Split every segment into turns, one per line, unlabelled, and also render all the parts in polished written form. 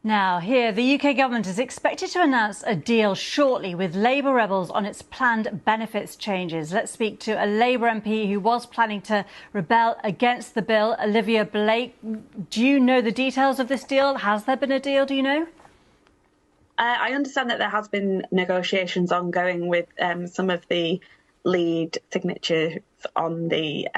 Now, here, the UK government is expected to announce a deal shortly with Labour rebels on its planned benefits changes. Let's speak to a Labour MP who was planning to rebel against the bill, Olivia Blake. Do you know the details of this deal? Has there been a deal, do you know?
I understand that there has been negotiations ongoing with some of the lead signatures on the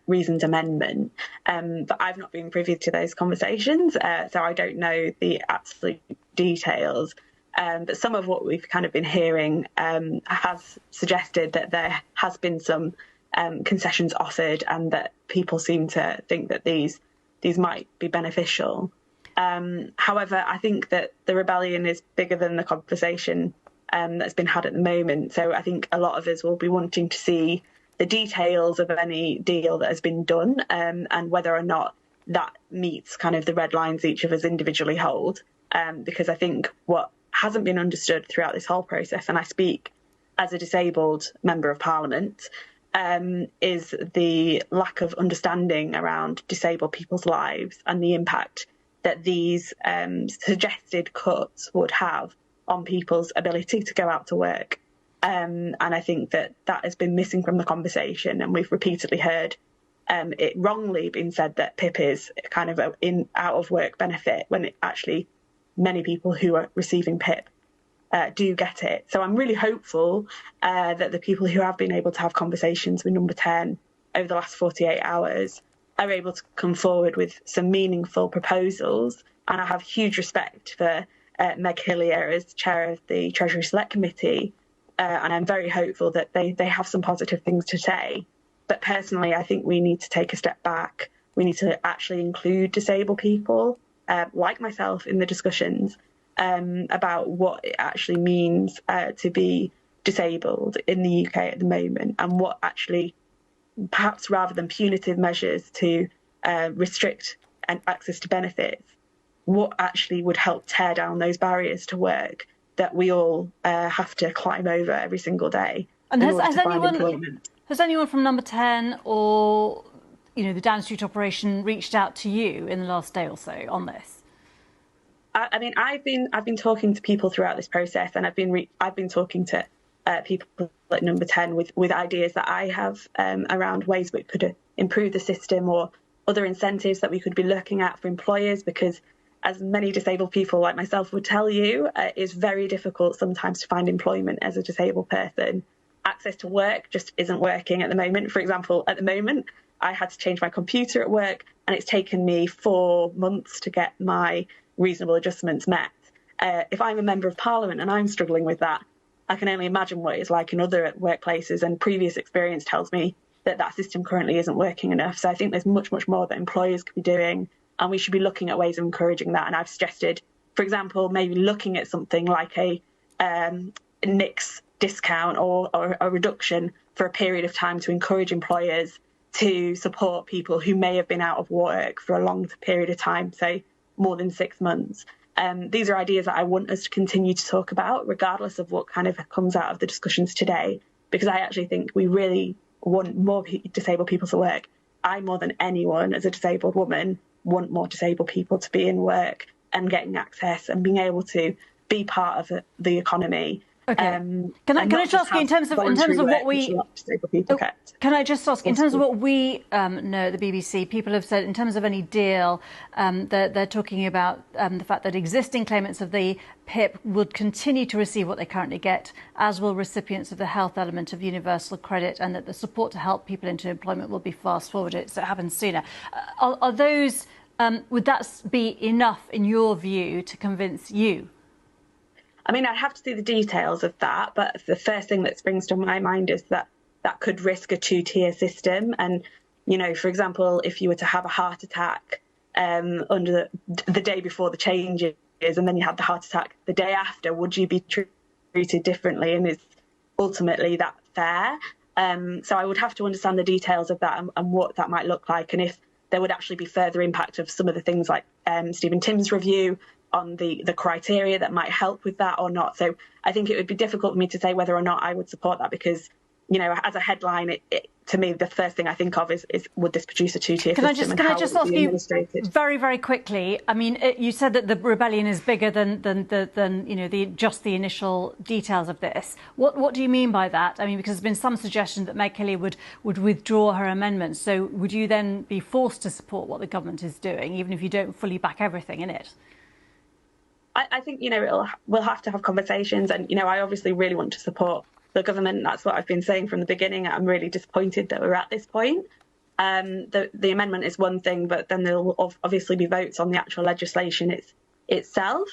Reasons Amendment, but I've not been privy to those conversations, so I don't know the absolute details. But some of what we've kind of been hearing has suggested that there has been some concessions offered, and that people seem to think that these might be beneficial. However, I think that the rebellion is bigger than the conversation that's been had at the moment. So I think a lot of us will be wanting to see the details of any deal that has been done, and whether or not that meets kind of the red lines each of us individually hold. Because I think what hasn't been understood throughout this whole process, and I speak as a disabled member of Parliament, is the lack of understanding around disabled people's lives and the impact that these suggested cuts would have on people's ability to go out to work. And I think that has been missing from the conversation, and we've repeatedly heard it wrongly being said that PIP is kind of an out of work benefit, when it actually many people who are receiving PIP do get it. So I'm really hopeful that the people who have been able to have conversations with Number 10 over the last 48 hours are able to come forward with some meaningful proposals. And I have huge respect for Meg Hillier as chair of the Treasury Select Committee, and I'm very hopeful that they have some positive things to say. But personally, I think we need to take a step back. We need to actually include disabled people, like myself, in the discussions about what it actually means to be disabled in the UK at the moment, and what actually, perhaps rather than punitive measures to restrict access to benefits, what actually would help tear down those barriers to work that we all have to climb over every single day.
And has anyone from Number 10 or the Down Street operation reached out to you in the last day or so on this?
I mean, I've been talking to people throughout this process, and I've been talking to people at Number 10 with ideas that I have around ways we could improve the system, or other incentives that we could be looking at for employers, because as many disabled people like myself would tell you, it's very difficult sometimes to find employment as a disabled person. Access to work just isn't working at the moment. For example, at the moment, I had to change my computer at work, and it's taken me 4 months to get my reasonable adjustments met. If I'm a member of Parliament and I'm struggling with that, I can only imagine what it's like in other workplaces, and previous experience tells me that system currently isn't working enough. So I think there's much, much more that employers could be doing, and we should be looking at ways of encouraging that. And I've suggested, for example, maybe looking at something like a NICS discount or a reduction for a period of time to encourage employers to support people who may have been out of work for a long period of time, say more than 6 months. These are ideas that I want us to continue to talk about, regardless of what kind of comes out of the discussions today, because I actually think we really want more disabled people to work. I, more than anyone, as a disabled woman, want more disabled people to be in work and getting access and being able to be part of the economy.
Okay. Can I just ask you, in terms of what we can I just ask in terms of what we know at the BBC? People have said, in terms of any deal, they're talking about the fact that existing claimants of the PIP would continue to receive what they currently get, as will recipients of the health element of universal credit, and that the support to help people into employment will be fast forwarded, so it happens sooner. Are those would that be enough, in your view, to convince you?
I mean, I'd have to see the details of that, but the first thing that springs to my mind is that could risk a two-tier system. And, for example, if you were to have a heart attack under the day before the changes, and then you had the heart attack the day after, would you be treated differently? And is ultimately that fair? So I would have to understand the details of that and what that might look like, and if there would actually be further impact of some of the things like Stephen Tim's review on the criteria that might help with that or not. So I think it would be difficult for me to say whether or not I would support that, because as a headline, to me, the first thing I think of is would this produce a two-tier system?
Can I just ask you very, very quickly? I mean, you said that the rebellion is bigger than just the initial details of this. What do you mean by that? I mean, because there's been some suggestion that Meg Hillier would withdraw her amendments. So would you then be forced to support what the government is doing, even if you don't fully back everything in it?
I think we'll have to have conversations, and I obviously really want to support the government. That's what I've been saying from the beginning. I'm really disappointed that we're at this point. The amendment is one thing, but then there'll obviously be votes on the actual legislation itself.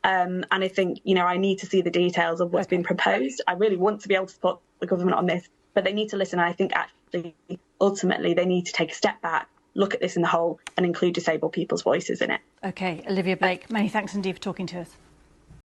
And I think, I need to see the details of what's been proposed. I really want to be able to support the government on this, but they need to listen. And I think actually, ultimately, they need to take a step back, look at this in the whole, and include disabled people's voices in it.
OK, Olivia Blake, many thanks indeed for talking to us.